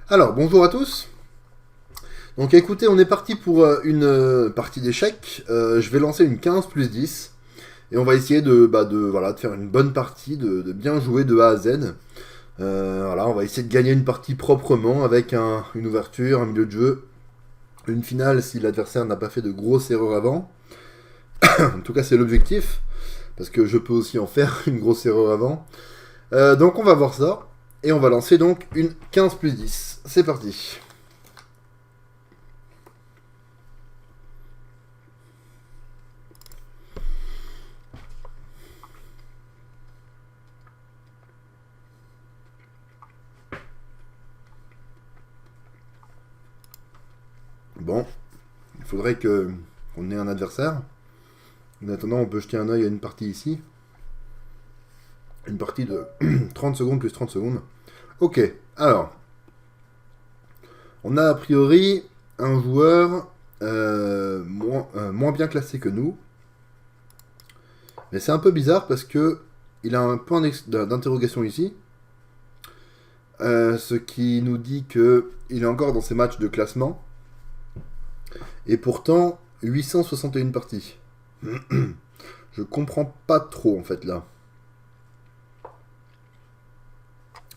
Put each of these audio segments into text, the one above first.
Alors, bonjour à tous. Donc écoutez, on est parti pour une partie d'échecs. Je vais lancer une 15 plus 10. Et on va essayer de faire une bonne partie, de bien jouer de A à Z. Voilà, on va essayer de gagner une partie proprement avec une ouverture, un milieu de jeu, une finale si l'adversaire n'a pas fait de grosses erreurs avant. En tout cas, c'est l'objectif. Parce que je peux aussi en faire une grosse erreur avant. Donc on va voir ça. Et on va lancer donc une 15 plus 10. C'est parti. Bon, il faudrait que qu'on ait un adversaire. En attendant, on peut jeter un œil à une partie ici. Une partie de 30 secondes plus 30 secondes. Ok, alors, on a a priori un joueur moins bien classé que nous. Mais c'est un peu bizarre parce que il a un point d'interrogation ici. Ce qui nous dit que il est encore dans ses matchs de classement. Et pourtant, 861 parties. Je comprends pas trop en fait là.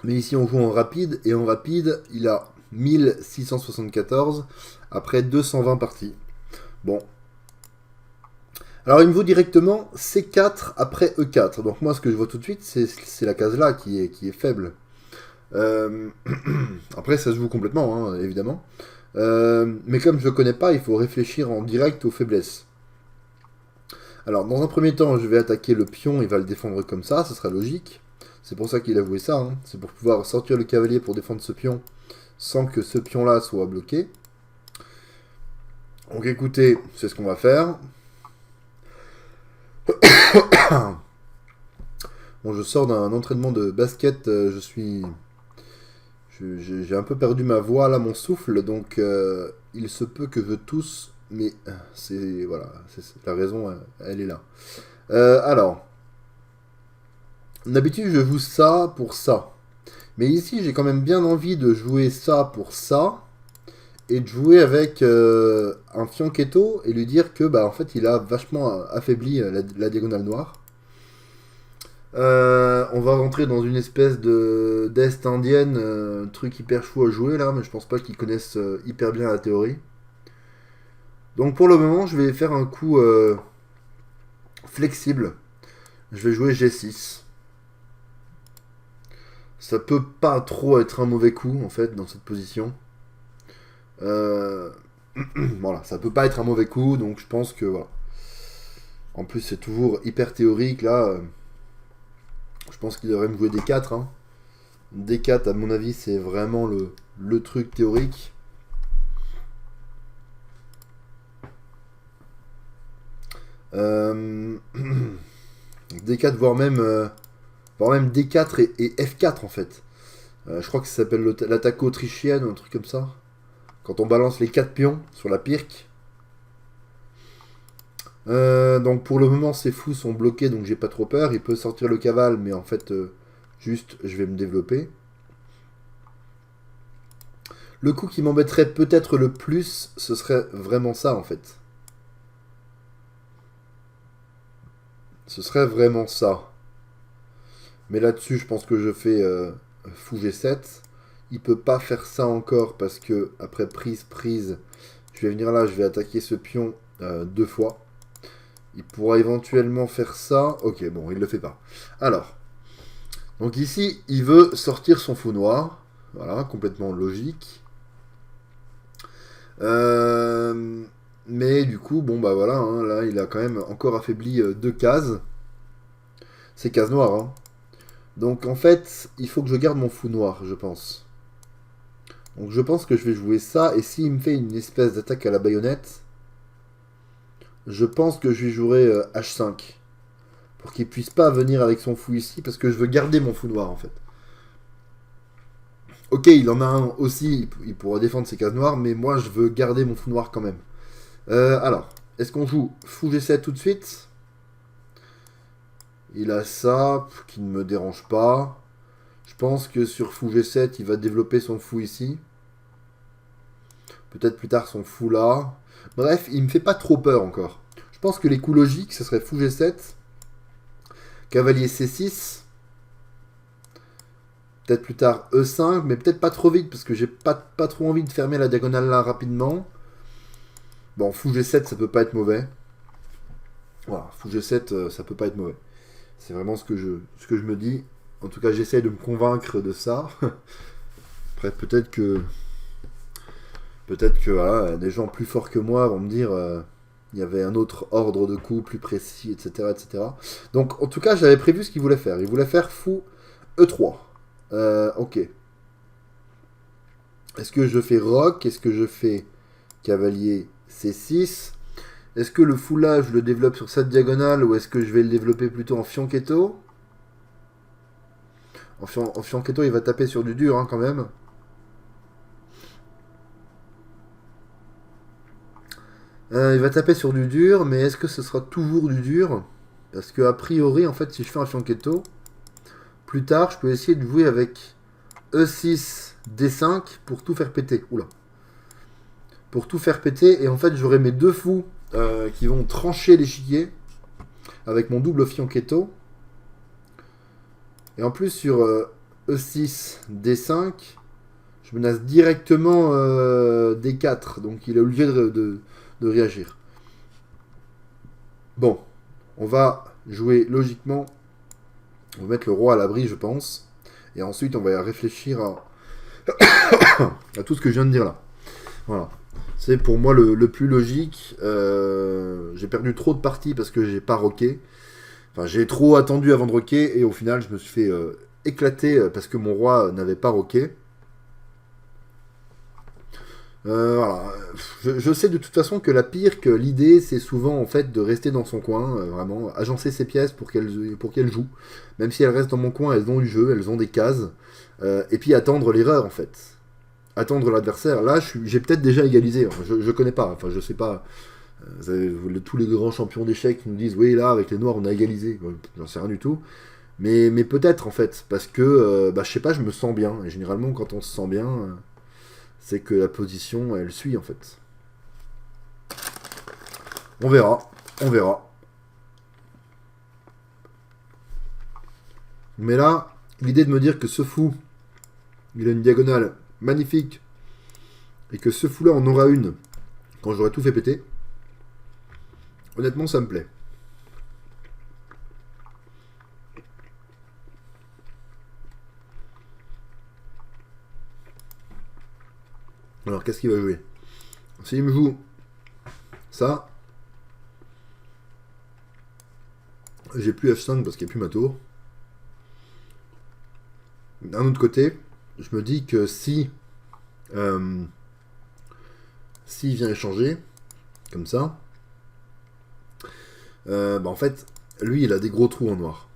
Mais ici, on joue en rapide, et en rapide, il a 1674 après 220 parties. Bon. Alors, il me vaut directement C4 après E4. Donc, moi, ce que je vois tout de suite, c'est la case là qui est faible. Euh, Après, ça se joue complètement, hein, évidemment. Mais comme je ne le connais pas, il faut réfléchir en direct aux faiblesses. Alors, dans un premier temps, je vais attaquer le pion, il va le défendre comme ça, ce sera logique. C'est pour ça qu'il a joué ça, hein. C'est pour pouvoir sortir le cavalier pour défendre ce pion sans que ce pion-là soit bloqué. Donc écoutez, c'est ce qu'on va faire. Bon, je sors d'un entraînement de basket, j'ai un peu perdu ma voix là, mon souffle, donc il se peut que je tousse, mais c'est voilà, la raison, elle est là. Alors, d'habitude je joue ça pour ça, mais ici j'ai quand même bien envie de jouer ça pour ça et de jouer avec un fianchetto et lui dire que bah en fait il a vachement affaibli la diagonale noire. On va rentrer dans une espèce de d'est indienne, truc hyper chou à jouer là, mais je pense pas qu'ils connaissent hyper bien la théorie. Donc pour le moment, je vais faire un coup flexible. Je vais jouer G6. Ça peut pas trop être un mauvais coup en fait dans cette position. Euh, voilà, ça peut pas être un mauvais coup, donc je pense que voilà. En plus, c'est toujours hyper théorique là. Je pense qu'il devrait me jouer D4. Hein. D4, à mon avis, c'est vraiment le truc théorique. Euh, D4, voire même D4 et F4 en fait. Je crois que ça s'appelle l'attaque autrichienne ou un truc comme ça. Quand on balance les 4 pions sur la pirque. Donc pour le moment, ces fous sont bloqués, donc j'ai pas trop peur. Il peut sortir le cavale, mais en fait, juste, je vais me développer. Le coup qui m'embêterait peut-être le plus, ce serait vraiment ça en fait. Ce serait vraiment ça. Mais là-dessus, je pense que je fais fou G7. Il peut pas faire ça encore parce que après prise, je vais venir là, je vais attaquer ce pion deux fois. Il pourra éventuellement faire ça. Ok, bon, il le fait pas. Alors, donc ici, il veut sortir son fou noir. Voilà, complètement logique. Euh, mais du coup, bon bah voilà, hein, là, il a quand même encore affaibli deux cases. C'est cases noires, hein. Donc en fait, il faut que je garde mon fou noir, je pense. Donc je pense que je vais jouer ça, et s'il me fait une espèce d'attaque à la baïonnette, je pense que je lui jouerai H5. Pour qu'il puisse pas venir avec son fou ici, parce que je veux garder mon fou noir en fait. Ok, il en a un aussi, il pourra défendre ses cases noires, mais moi je veux garder mon fou noir quand même. Alors, est-ce qu'on joue fou G7 tout de suite? Il a ça, qui ne me dérange pas. Je pense que sur fou G7, il va développer son fou ici. Peut-être plus tard son fou là. Bref, il me fait pas trop peur encore. Je pense que les coups logiques, ce serait fou G7, cavalier C6, peut-être plus tard E5, mais peut-être pas trop vite, parce que j'ai pas trop envie de fermer la diagonale là rapidement. Bon, fou G7, ça peut pas être mauvais. Voilà, fou G7, ça peut pas être mauvais. C'est vraiment ce que je me dis. En tout cas, j'essaie de me convaincre de ça. Après, peut-être que voilà, des gens plus forts que moi vont me dire il y avait un autre ordre de coups plus précis, etc., etc. Donc, en tout cas, j'avais prévu ce qu'il voulait faire. Il voulait faire fou E3. Ok. Est-ce que je fais roc? Est-ce que je fais cavalier C6? Est-ce que le fou là, je le développe sur cette diagonale ou est-ce que je vais le développer plutôt en fianchetto? En fianchetto, il va taper sur du dur hein, quand même. Il va taper sur du dur, mais est-ce que ce sera toujours du dur? Parce que a priori, en fait, si je fais un fianchetto, plus tard, je peux essayer de jouer avec E6, D5 pour tout faire péter. Oula. Pour tout faire péter, et en fait, j'aurai mes deux fous qui vont trancher l'échiquier avec mon double fianchetto. Et en plus, sur E6, D5, je menace directement D4. Donc, il est obligé de réagir. Bon, on va jouer logiquement. On va mettre le roi à l'abri, je pense. Et ensuite, on va réfléchir à tout ce que je viens de dire là. Voilà. C'est pour moi le plus logique. J'ai perdu trop de parties parce que j'ai pas roqué. Enfin, j'ai trop attendu avant de roquer. Et au final, je me suis fait éclater parce que mon roi n'avait pas roqué. Voilà. Je sais de toute façon que la pire, que l'idée, c'est souvent en fait de rester dans son coin, vraiment, agencer ses pièces pour qu'elles jouent. Même si elles restent dans mon coin, elles ont du jeu, elles ont des cases. Et puis attendre l'erreur en fait. Attendre l'adversaire. Là, j'ai peut-être déjà égalisé. Je connais pas, enfin je sais pas. Tous les grands champions d'échecs nous disent oui là avec les noirs on a égalisé. J'en sais rien du tout. Mais peut-être en fait, parce que je sais pas, je me sens bien. Et généralement quand on se sent bien, c'est que la position elle suit en fait. On verra, on verra. Mais là, l'idée de me dire que ce fou, il a une diagonale magnifique, et que ce fou-là en aura une quand j'aurai tout fait péter, honnêtement, ça me plaît. Alors, qu'est-ce qu'il va jouer? S'il me joue ça, j'ai plus F5 parce qu'il n'y a plus ma tour. D'un autre côté, je me dis que si s'il vient échanger comme ça, en fait, lui, il a des gros trous en noir.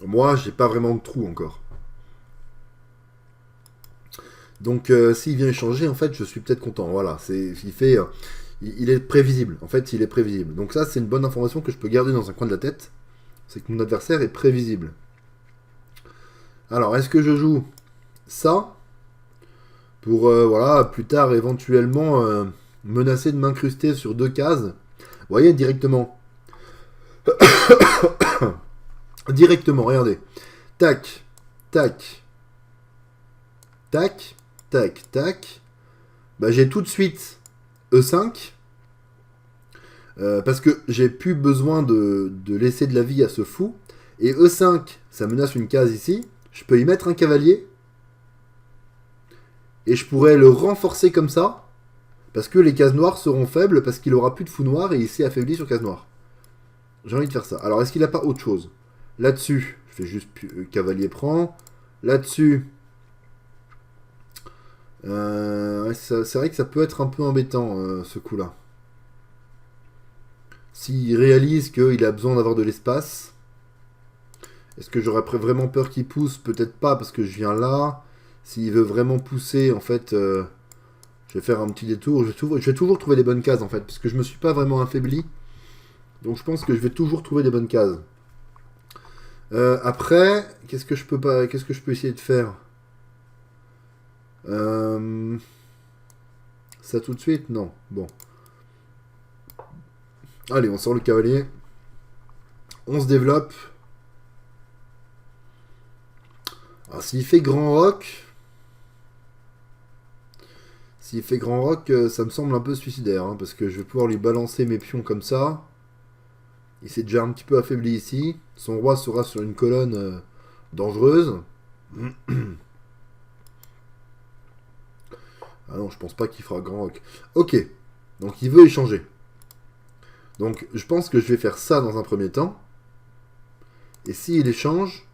Moi, j'ai pas vraiment de trous encore. Donc, s'il vient échanger, en fait, je suis peut-être content. Voilà, il est prévisible. En fait, il est prévisible. Donc ça, c'est une bonne information que je peux garder dans un coin de la tête. C'est que mon adversaire est prévisible. Alors, est-ce que je joue ça pour, voilà, plus tard, éventuellement, menacer de m'incruster sur 2 cases? Vous voyez, directement. Directement, regardez. Tac, tac, tac, tac, tac. J'ai tout de suite E5. Parce que j'ai plus besoin de laisser de la vie à ce fou. Et E5, ça menace une case ici. Je peux y mettre un cavalier. Et je pourrais le renforcer comme ça. Parce que les cases noires seront faibles. Parce qu'il aura plus de fou noir et il s'est affaibli sur case noire. J'ai envie de faire ça. Alors, est-ce qu'il n'a pas autre chose? Là-dessus, je fais juste cavalier prend. Là-dessus, c'est vrai que ça peut être un peu embêtant, ce coup-là. S'il réalise qu'il a besoin d'avoir de l'espace, est-ce que j'aurais vraiment peur qu'il pousse? Peut-être pas, parce que je viens là. S'il veut vraiment pousser, en fait, je vais faire un petit détour. Je vais toujours trouver des bonnes cases, en fait, parce que je me suis pas vraiment affaibli. Donc je pense que je vais toujours trouver des bonnes cases. Après, qu'est-ce que je peux essayer de faire? ça tout de suite? Non. Bon. Allez, on sort le cavalier. On se développe. Alors, s'il fait grand roc... S'il fait grand roc, ça me semble un peu suicidaire, hein, parce que je vais pouvoir lui balancer mes pions comme ça. Il s'est déjà un petit peu affaibli ici. Son roi sera sur une colonne dangereuse. Ah non, je pense pas qu'il fera grand roc. Ok, donc il veut échanger. Donc je pense que je vais faire ça dans un premier temps. Et s'il échange,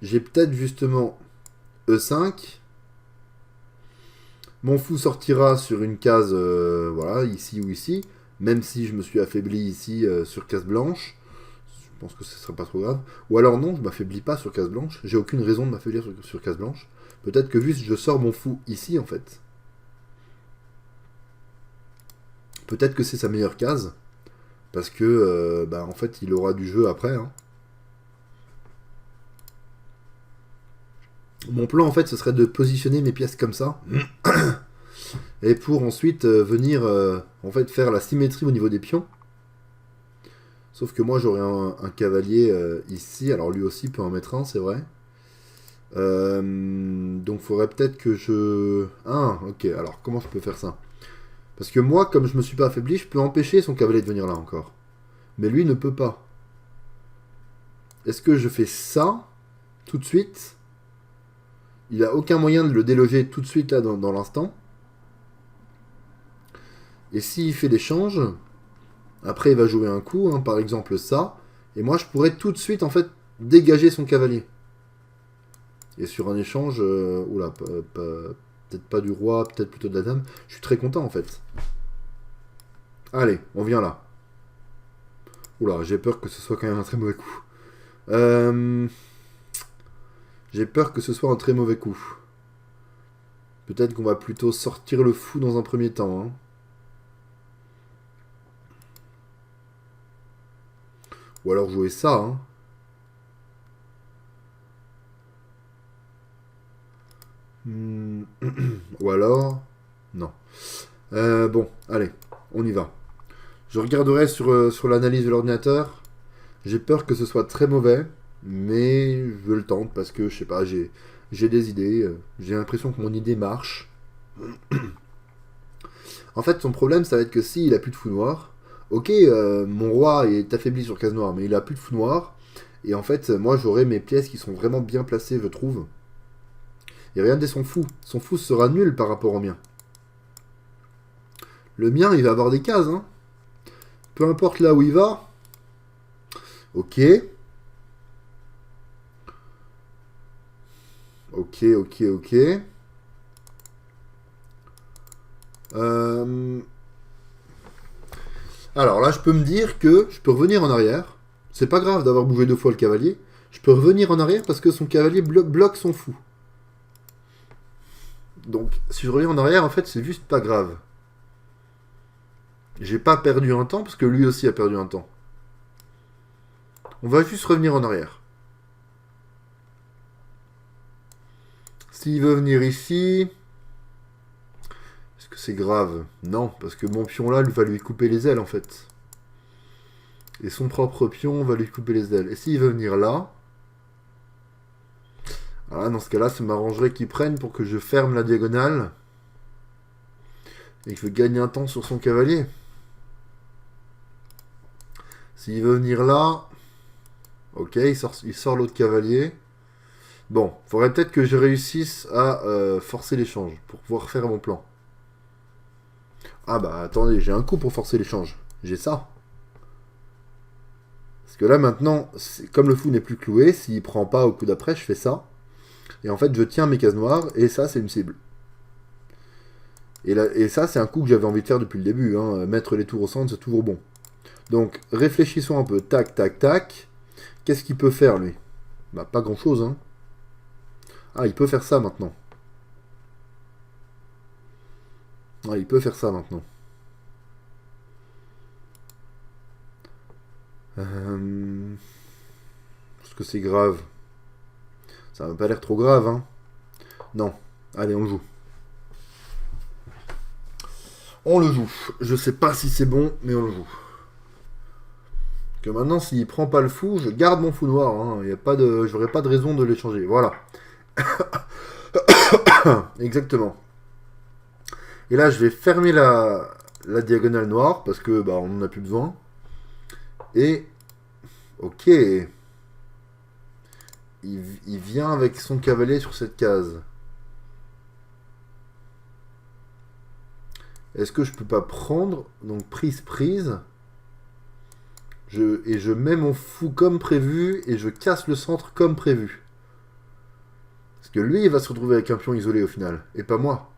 j'ai peut-être justement E5. Mon fou sortira sur une case, voilà, ici ou ici. Même si je me suis affaibli ici sur case blanche. Je pense que ce serait pas trop grave. Ou alors non, je m'affaiblis pas sur case blanche. J'ai aucune raison de m'affaiblir sur case blanche. Peut-être que juste je sors mon fou ici en fait. Peut-être que c'est sa meilleure case. Parce que, en fait, il aura du jeu après. Hein. Mon plan, en fait, ce serait de positionner mes pièces comme ça. Et pour ensuite venir, en fait, faire la symétrie au niveau des pions. Sauf que moi, j'aurais un cavalier ici. Alors, lui aussi peut en mettre un, c'est vrai. Donc, il faudrait peut-être que je... Ah, ok. Alors, comment je peux faire ça? Parce que moi, comme je me suis pas affaibli, je peux empêcher son cavalier de venir là encore. Mais lui ne peut pas. Est-ce que je fais ça tout de suite? Il a aucun moyen de le déloger tout de suite là dans l'instant. Et s'il fait l'échange, après il va jouer un coup, hein, par exemple ça. Et moi je pourrais tout de suite en fait dégager son cavalier. Et sur un échange, oula, peut-être pas du roi, peut-être plutôt de la dame. Je suis très content en fait. Allez, on vient là. Oula, j'ai peur que ce soit quand même un très mauvais coup. J'ai peur que ce soit un très mauvais coup. Peut-être qu'on va plutôt sortir le fou dans un premier temps. Hein. Ou alors jouer ça. Hein. Ou alors... Non. Bon, allez, on y va. Je regarderai sur l'analyse de l'ordinateur. J'ai peur que ce soit très mauvais. Mais je le tente parce que, je sais pas, j'ai des idées. J'ai l'impression que mon idée marche. En fait, son problème, ça va être que s'il a plus de fou noir... Ok, mon roi est affaibli sur case noire, mais il a plus de fou noir. Et en fait, moi, j'aurai mes pièces qui sont vraiment bien placées, je trouve. Et regardez son fou. Son fou sera nul par rapport au mien. Le mien, il va avoir des cases. Hein. Peu importe là où il va. Ok. Ok, ok, ok. Alors là, je peux me dire que je peux revenir en arrière. C'est pas grave d'avoir bougé 2 fois le cavalier. Je peux revenir en arrière parce que son cavalier bloque son fou. Donc, si je reviens en arrière, en fait, c'est juste pas grave. J'ai pas perdu un temps parce que lui aussi a perdu un temps. On va juste revenir en arrière. S'il veut venir ici... Est-ce que c'est grave? Non, parce que mon pion là va lui couper les ailes en fait. Et son propre pion va lui couper les ailes. Et s'il veut venir là... Voilà, dans ce cas-là, ça m'arrangerait qu'il prenne pour que je ferme la diagonale. Et que je gagne un temps sur son cavalier. S'il veut venir là... Ok, il sort l'autre cavalier. Bon, faudrait peut-être que je réussisse à forcer l'échange pour pouvoir faire mon plan. Ah bah attendez, j'ai un coup pour forcer l'échange. J'ai ça. Parce que là maintenant, comme le fou n'est plus cloué, s'il prend pas au coup d'après, je fais ça. Et en fait, je tiens mes cases noires, et ça, c'est une cible. Et ça, c'est un coup que j'avais envie de faire depuis le début. Hein. Mettre les tours au centre, c'est toujours bon. Donc, réfléchissons un peu. Tac, tac, tac. Qu'est-ce qu'il peut faire, lui? Bah, pas grand-chose, hein. Ah, il peut faire ça, maintenant. Ah, il peut faire ça, maintenant. Est-ce que c'est grave? Ça m'a pas l'air trop grave, hein. Non. Allez, on joue. On le joue. Je sais pas si c'est bon, mais on le joue. Que maintenant, s'il prend pas le fou, je garde mon fou noir. Hein. Y a pas de, j'aurais pas de raison de l'échanger. Voilà. Exactement. Et là, je vais fermer la diagonale noire parce que bah, on n'en a plus besoin. Et ok. Il vient avec son cavalier sur cette case. Est-ce que je peux pas prendre, donc prise, et je mets mon fou comme prévu, et je casse le centre comme prévu. Parce que lui, il va se retrouver avec un pion isolé au final, et pas moi.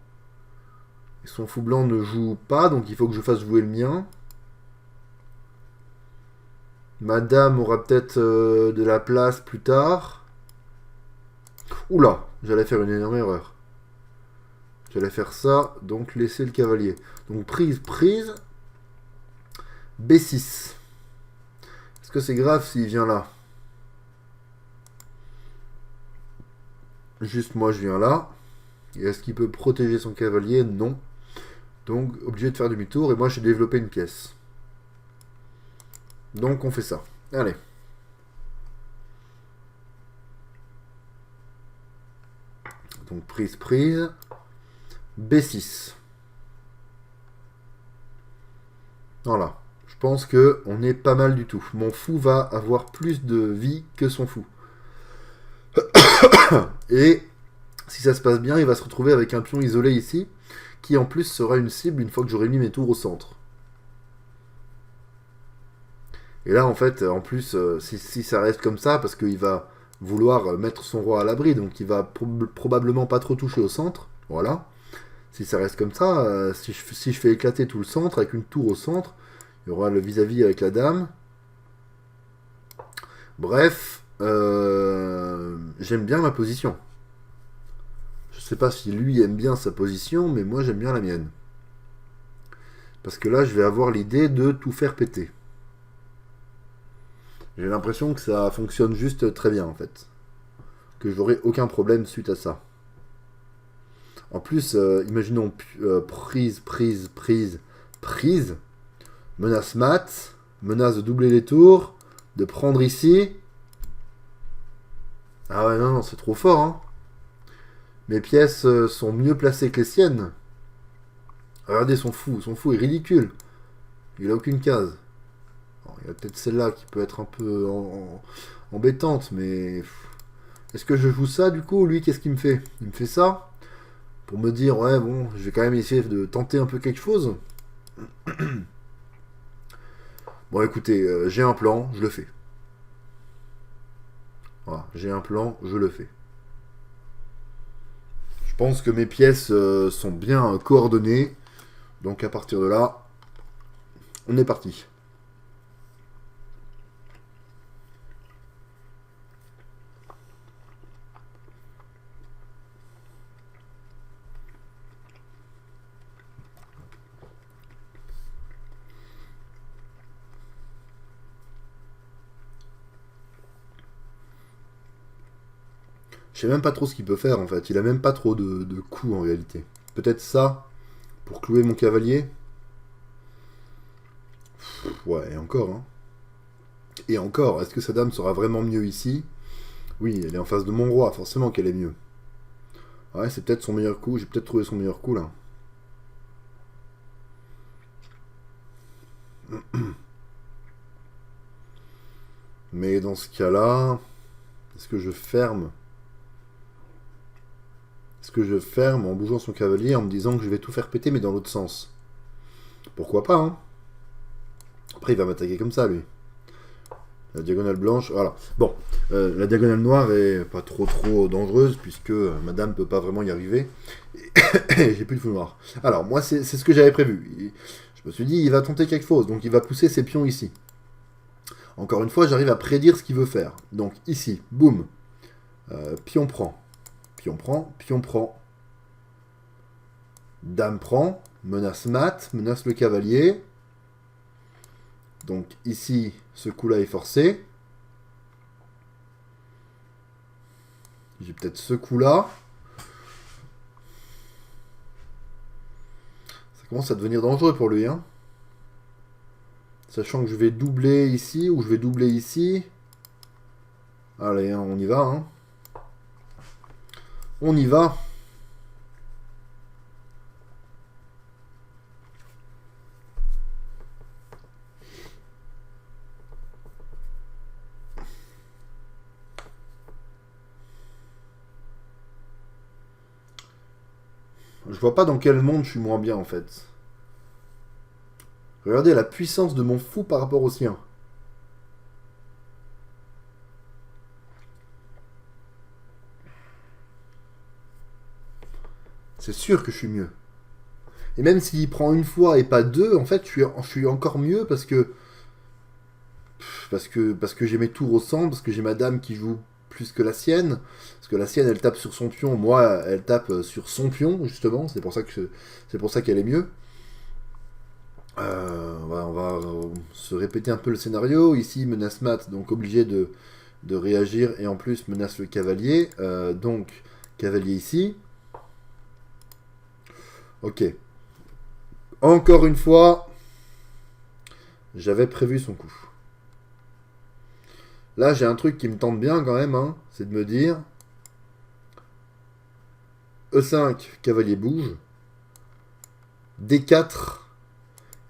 Et son fou blanc ne joue pas, donc il faut que je fasse jouer le mien. Madame aura peut-être de la place plus tard. Oula, j'allais faire une énorme erreur. J'allais faire ça, donc laisser le cavalier. Donc prise. B6. Est-ce que c'est grave s'il vient là? Juste moi je viens là. Et est-ce qu'il peut protéger son cavalier? Non. Donc obligé de faire demi-tour et moi j'ai développé une pièce. Donc on fait ça. Allez. Donc prise. B6. Voilà. Je pense que on est pas mal du tout. Mon fou va avoir plus de vie que son fou. Et si ça se passe bien, il va se retrouver avec un pion isolé ici, qui en plus sera une cible une fois que j'aurai mis mes tours au centre. Et là, en fait, en plus, si ça reste comme ça, parce qu'il va vouloir mettre son roi à l'abri, donc il va probablement pas trop toucher au centre, voilà. Si ça reste comme ça, si je fais éclater tout le centre, avec une tour au centre, il y aura le vis-à-vis avec la dame. Bref, j'aime bien ma position. Je sais pas si lui aime bien sa position, mais moi j'aime bien la mienne. Parce que là, je vais avoir l'idée de tout faire péter. J'ai l'impression que ça fonctionne juste très bien en fait. Que j'aurai aucun problème suite à ça. En plus, imaginons prise. Menace mat. Menace de doubler les tours. De prendre ici. Ah ouais, non, c'est trop fort. Hein. Mes pièces sont mieux placées que les siennes. Regardez son fou est ridicule. Il a aucune case. Alors, il y a peut-être celle-là qui peut être un peu embêtante, mais... Est-ce que je joue ça du coup? Lui, qu'est-ce qu'il me fait? Il me fait ça pour me dire, ouais, bon, je vais quand même essayer de tenter un peu quelque chose. Bon, écoutez, j'ai un plan, je le fais. Voilà, j'ai un plan, je le fais. Je pense que mes pièces sont bien coordonnées. Donc à partir de là, on est parti. Je sais même pas trop ce qu'il peut faire en fait. Il a même pas trop de coups en réalité. Peut-être ça pour clouer mon cavalier. Ouais, et encore. Hein. Et encore, est-ce que sa dame sera vraiment mieux ici? Oui, elle est en face de mon roi, forcément qu'elle est mieux. Ouais, c'est peut-être son meilleur coup. J'ai peut-être trouvé son meilleur coup là. Mais dans ce cas-là, est-ce que je ferme? Est-ce que je ferme en bougeant son cavalier en me disant que je vais tout faire péter mais dans l'autre sens? Pourquoi pas, hein? Après, il va m'attaquer comme ça, lui. La diagonale blanche, voilà. Bon, la diagonale noire est pas trop dangereuse puisque madame peut pas vraiment y arriver. Et j'ai plus de fou noir. Alors, moi, c'est ce que j'avais prévu. Je me suis dit, il va tenter quelque chose, donc il va pousser ses pions ici. Encore une fois, j'arrive à prédire ce qu'il veut faire. Donc ici, boum. Pion prend. Pion prend. Dame prend. Menace mat. Menace le cavalier. Donc ici, ce coup-là est forcé. J'ai peut-être ce coup-là. Ça commence à devenir dangereux pour lui, hein. Sachant que je vais doubler ici, ou je vais doubler ici. Allez, hein, on y va, hein. On y va. Je vois pas dans quel monde je suis moins bien, en fait. Regardez la puissance de mon fou par rapport au sien. C'est sûr que je suis mieux. Et même s'il prend une fois et pas deux, en fait, je suis encore mieux parce que j'ai mes tours au centre, parce que j'ai ma dame qui joue plus que la sienne, parce que la sienne elle tape sur son pion, moi elle tape sur son pion justement, c'est pour ça qu'elle est mieux. On va se répéter un peu le scénario. Ici menace mat, donc obligé de réagir, et en plus menace le cavalier, donc cavalier ici. Ok. Encore une fois, j'avais prévu son coup. Là, j'ai un truc qui me tente bien quand même, hein, c'est de me dire E5, cavalier bouge, D4,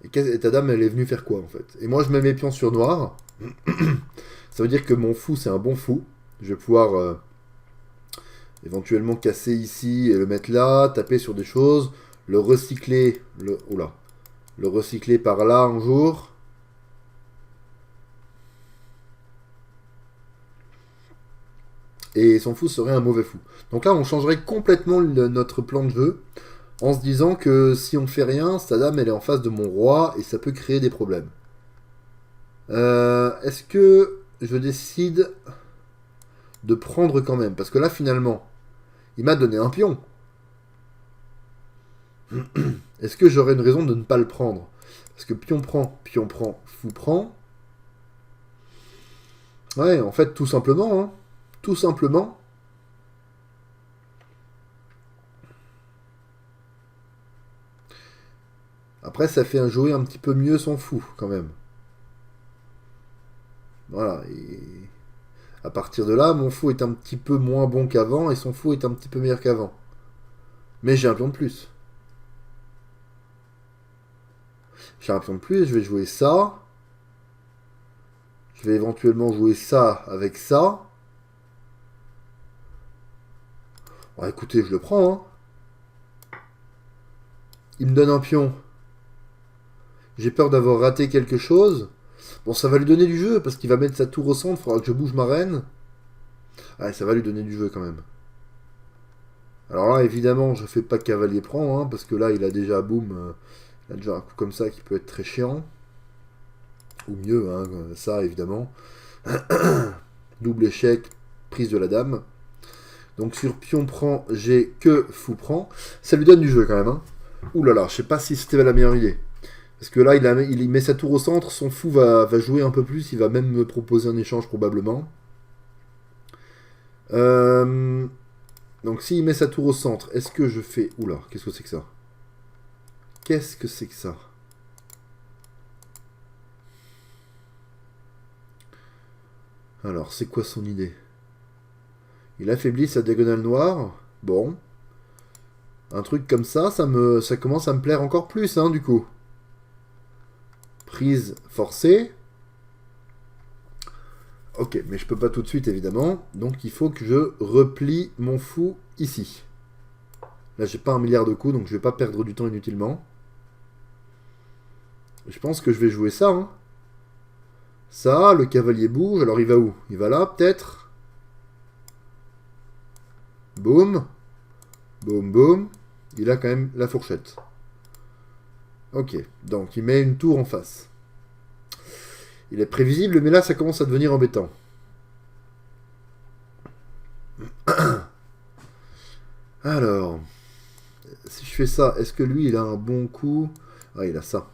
et ta dame, elle est venue faire quoi en fait? Et moi, je mets mes pions sur noir. Ça veut dire que mon fou, c'est un bon fou. Je vais pouvoir éventuellement casser ici et le mettre là, taper sur des choses, le recycler, le recycler par là un jour. Et son fou serait un mauvais fou. Donc là, on changerait complètement notre plan de jeu en se disant que si on fait rien, sa dame elle est en face de mon roi et ça peut créer des problèmes. Est-ce que je décide de prendre quand même? Parce que là, finalement, il m'a donné un pion. Est-ce que j'aurais une raison de ne pas le prendre? Parce que pion prend, fou prend. Ouais, en fait, tout simplement, hein. Tout simplement. Après, ça fait jouer un petit peu mieux son fou, quand même. Voilà. Et à partir de là, mon fou est un petit peu moins bon qu'avant et son fou est un petit peu meilleur qu'avant. Mais j'ai un pion de plus. J'ai un pion de plus, je vais jouer ça. Je vais éventuellement jouer ça avec ça. Bon, écoutez, je le prends, hein. Il me donne un pion. J'ai peur d'avoir raté quelque chose. Bon, ça va lui donner du jeu, parce qu'il va mettre sa tour au centre, il faudra que je bouge ma reine. Ah, ça va lui donner du jeu quand même. Alors là, évidemment, je fais pas cavalier prend, hein, parce que là, il a déjà, boum, il a déjà un coup comme ça qui peut être très chiant. Ou mieux, hein, ça, évidemment. Double échec, prise de la dame. Donc sur pion prend, j'ai que fou prend. Ça lui donne du jeu quand même, hein. Ouh là là, je sais pas si c'était la meilleure idée. Parce que là, il met sa tour au centre, son fou va jouer un peu plus, il va même me proposer un échange probablement. Donc s'il met sa tour au centre, est-ce que je fais... Oula, qu'est-ce que c'est que ça? Qu'est-ce que c'est que ça? Alors, c'est quoi son idée? Il affaiblit sa diagonale noire. Bon. Un truc comme ça, ça commence à me plaire encore plus, hein, du coup. Prise forcée. Ok, mais je peux pas tout de suite, évidemment. Donc, il faut que je replie mon fou ici. Là, j'ai pas un milliard de coups, donc je vais pas perdre du temps inutilement. Je pense que je vais jouer ça, hein. Ça, le cavalier bouge. Alors, il va où? Il va là, peut-être. Boum. Boum, boum. Il a quand même la fourchette. Ok, donc il met une tour en face. Il est prévisible, mais là, ça commence à devenir embêtant. Alors, si je fais ça, est-ce que lui, il a un bon coup? Ah, il a ça.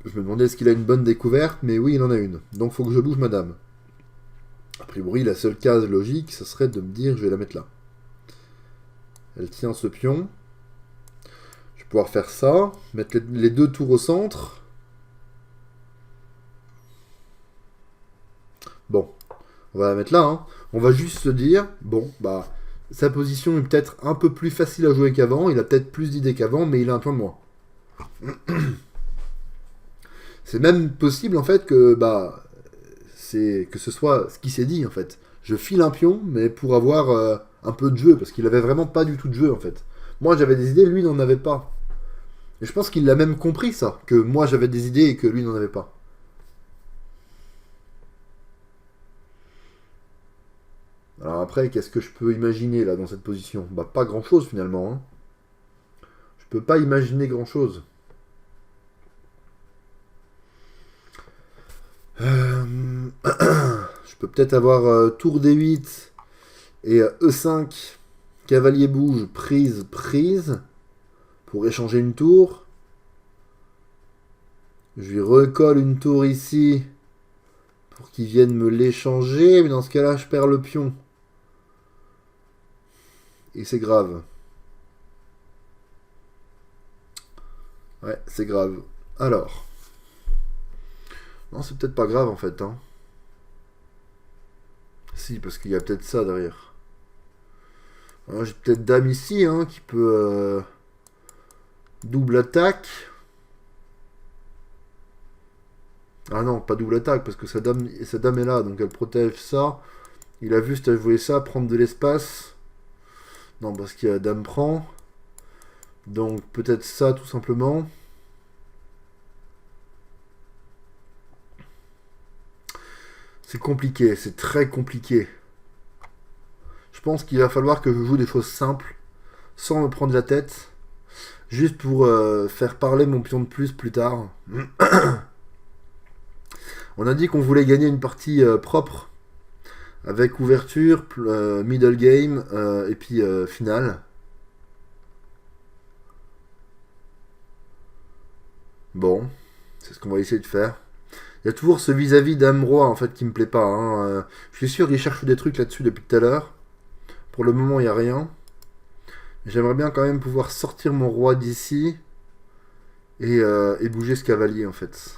Je me demandais est-ce qu'il a une bonne découverte, mais oui, il en a une. Donc, faut que je bouge madame. A priori, la seule case logique, ça serait de me dire, je vais la mettre là. Elle tient ce pion. pouvoir faire ça, mettre les deux tours au centre. Bon, on va la mettre là. Hein. On va juste se dire, bon, bah, sa position est peut-être un peu plus facile à jouer qu'avant. Il a peut-être plus d'idées qu'avant, mais il a un point de moins. C'est même possible, en fait, que, bah, que ce soit ce qui s'est dit, en fait. Je file un pion, mais pour avoir un peu de jeu, parce qu'il avait vraiment pas du tout de jeu, en fait. Moi, j'avais des idées, lui n'en avait pas. Et je pense qu'il l'a même compris, ça, que moi, j'avais des idées et que lui n'en avait pas. Alors après, qu'est-ce que je peux imaginer, là, dans cette position? Bah, pas grand-chose, finalement. Hein. Je peux pas imaginer grand-chose. Je peux peut-être avoir tour D8 et E5, cavalier bouge, prise, prise, pour échanger une tour. Je lui recolle une tour ici, pour qu'il vienne me l'échanger, mais dans ce cas-là, je perds le pion. Et c'est grave. Ouais, c'est grave. Alors. Non, c'est peut-être pas grave, en fait, hein. Si, parce qu'il y a peut-être ça derrière. J'ai peut-être dame ici, hein, qui peut... double attaque. Ah non, pas double attaque, parce que sa dame est là, donc elle protège ça. Il a vu, si tu voulais ça, prendre de l'espace. Non, parce qu'il y a dame prend. Donc peut-être ça, tout simplement. C'est compliqué, c'est très compliqué. Je pense qu'il va falloir que je joue des choses simples, sans me prendre la tête, juste pour faire parler mon pion de plus tard. On a dit qu'on voulait gagner une partie propre, avec ouverture, middle game, et puis finale. Bon, c'est ce qu'on va essayer de faire. Il y a toujours ce vis-à-vis dame-roi en fait qui me plaît pas. Hein. Je suis sûr qu'il cherche des trucs là-dessus depuis tout à l'heure. Pour le moment, il n'y a rien. J'aimerais bien quand même pouvoir sortir mon roi d'ici et bouger ce cavalier en fait.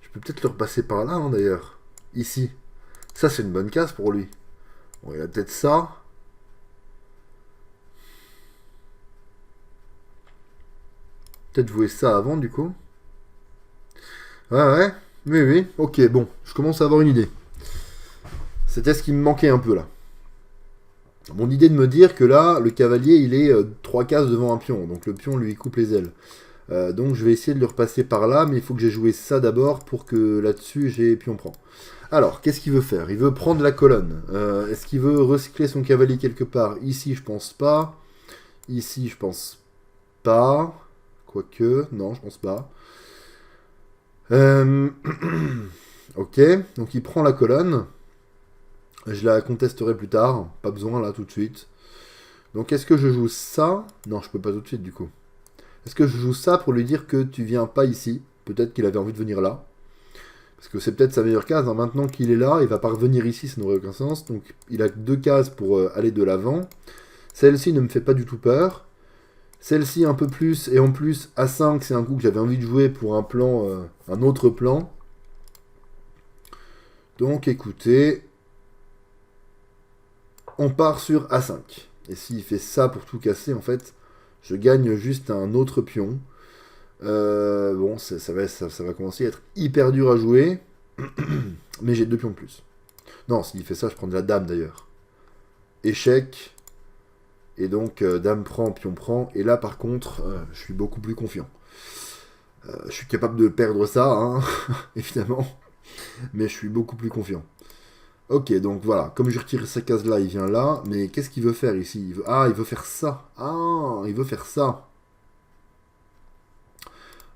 Je peux peut-être le repasser par là hein, d'ailleurs. Ici. Ça c'est une bonne case pour lui. Bon, il y a peut-être ça. Peut-être jouer ça avant du coup. Ouais. Oui. Ok, bon. Je commence à avoir une idée. C'était ce qui me manquait un peu là. Mon idée de me dire que là, le cavalier, il est 3 cases devant un pion. Donc le pion lui coupe les ailes. Donc je vais essayer de le repasser par là, mais il faut que j'ai joué ça d'abord pour que là-dessus j'ai pion prend. Alors, qu'est-ce qu'il veut faire? Il veut prendre la colonne. Est-ce qu'il veut recycler son cavalier quelque part? Ici, je pense pas. Ici, je pense pas. Quoique, non, je pense pas. Ok, donc il prend la colonne. Je la contesterai plus tard. Pas besoin là tout de suite. Donc est-ce que je joue ça? Non, je peux pas tout de suite du coup. Est-ce que je joue ça pour lui dire que tu viens pas ici? Peut-être qu'il avait envie de venir là. Parce que c'est peut-être sa meilleure case. Hein. Maintenant qu'il est là, il va pas revenir ici, ça n'aurait aucun sens. Donc il a 2 cases pour aller de l'avant. Celle-ci ne me fait pas du tout peur. Celle-ci un peu plus. Et en plus, A5, c'est un coup que j'avais envie de jouer pour un plan, un autre plan. Donc écoutez, on part sur A5. Et s'il fait ça pour tout casser, en fait, je gagne juste un autre pion. Bon, ça va commencer à être hyper dur à jouer. Mais j'ai 2 pions de plus. Non, s'il fait ça, je prends de la dame d'ailleurs. Échec. Et donc, dame prend, pion prend. Et là, par contre, je suis beaucoup plus confiant. Je suis capable de perdre ça, hein, évidemment. Mais je suis beaucoup plus confiant. Ok, donc voilà. Comme je retire sa case là, il vient là. Mais qu'est-ce qu'il veut faire ici? Ah, il veut faire ça. Ah, il veut faire ça.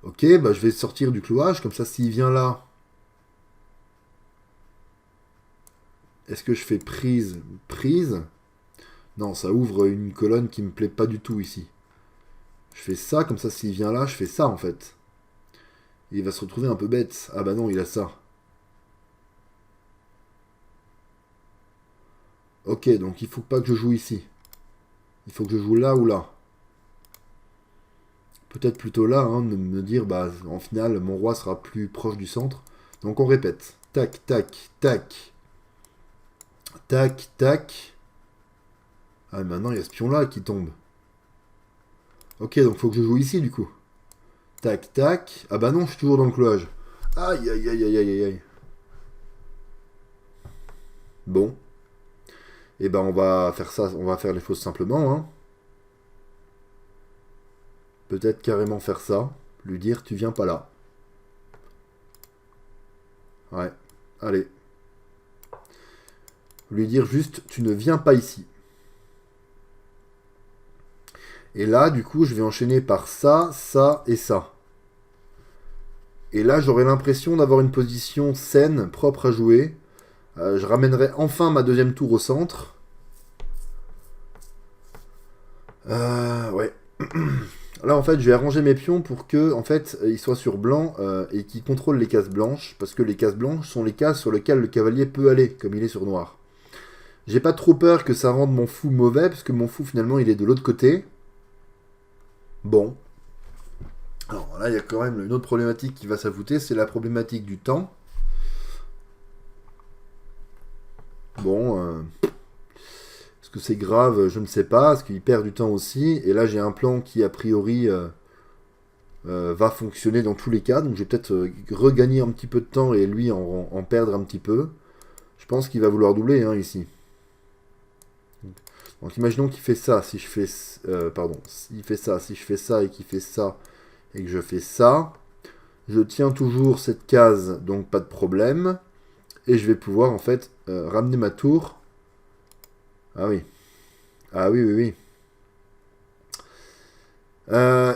Ok, bah je vais sortir du clouage. Comme ça, s'il vient là... Est-ce que je fais prise? Prise? Non, ça ouvre une colonne qui me plaît pas du tout ici. Je fais ça, comme ça, s'il vient là, je fais ça, en fait. Et il va se retrouver un peu bête. Ah bah non, il a ça. Ok, donc il faut pas que je joue ici. Il faut que je joue là ou là. Peut-être plutôt là, hein, de me dire, bah, en finale, mon roi sera plus proche du centre. Donc on répète. Tac, tac, tac. Tac, tac. Ah, maintenant, il y a ce pion-là qui tombe. Ok, donc faut que je joue ici, du coup. Tac, tac. Ah bah non, je suis toujours dans le cloage. Aïe, aïe, aïe, aïe, aïe, aïe. Bon. Et ben on va faire ça, on va faire les choses simplement, hein. Peut-être carrément faire ça. Lui dire, tu viens pas là. Ouais. Allez. Lui dire juste, tu ne viens pas ici. Et là, du coup, je vais enchaîner par ça, ça et ça. Et là, j'aurai l'impression d'avoir une position saine, propre à jouer. Je ramènerai enfin ma deuxième tour au centre. Ouais. Là, en fait, je vais arranger mes pions pour que, en fait, ils soient sur blanc et qu'ils contrôlent les cases blanches, parce que les cases blanches sont les cases sur lesquelles le cavalier peut aller, comme il est sur noir. J'ai pas trop peur que ça rende mon fou mauvais, parce que mon fou, finalement, il est de l'autre côté. Bon. Alors là, il y a quand même une autre problématique qui va s'ajouter, c'est la problématique du temps. Bon, est-ce que c'est grave? Je ne sais pas. Est-ce qu'il perd du temps aussi? Et là, j'ai un plan qui, a priori, va fonctionner dans tous les cas. Donc, je vais peut-être regagner un petit peu de temps et lui en perdre un petit peu. Je pense qu'il va vouloir doubler, hein, ici. Donc, imaginons qu'il fait ça. Si je fais... pardon. S'il fait ça, si je fais ça et qu'il fait ça et que je fais ça, je tiens toujours cette case, donc pas de problème. Et je vais pouvoir, en fait, ramener ma tour. Ah oui. Ah oui, oui, oui.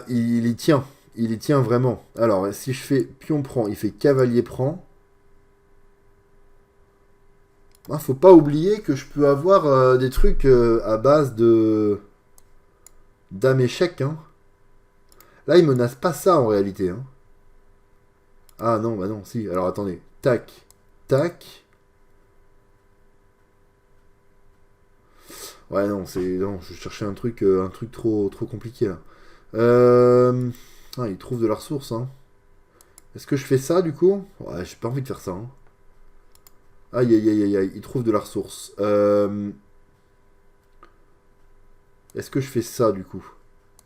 Il y tient. Il y tient vraiment. Alors, si je fais pion prend, il fait cavalier prend. Ah, faut pas oublier que je peux avoir des trucs à base de dame échec. Hein. Là, il menace pas ça en réalité. Hein. Ah non, bah non, si. Alors attendez. Tac, tac. Ouais, non, c'est non. Je cherchais un truc trop compliqué là. Ah, il trouve de la ressource. Hein. Est-ce que je fais ça du coup? Ouais, j'ai pas envie de faire ça. Hein. Aïe, aïe, aïe, aïe, aïe, il trouve de la ressource. Est-ce que je fais ça, du coup?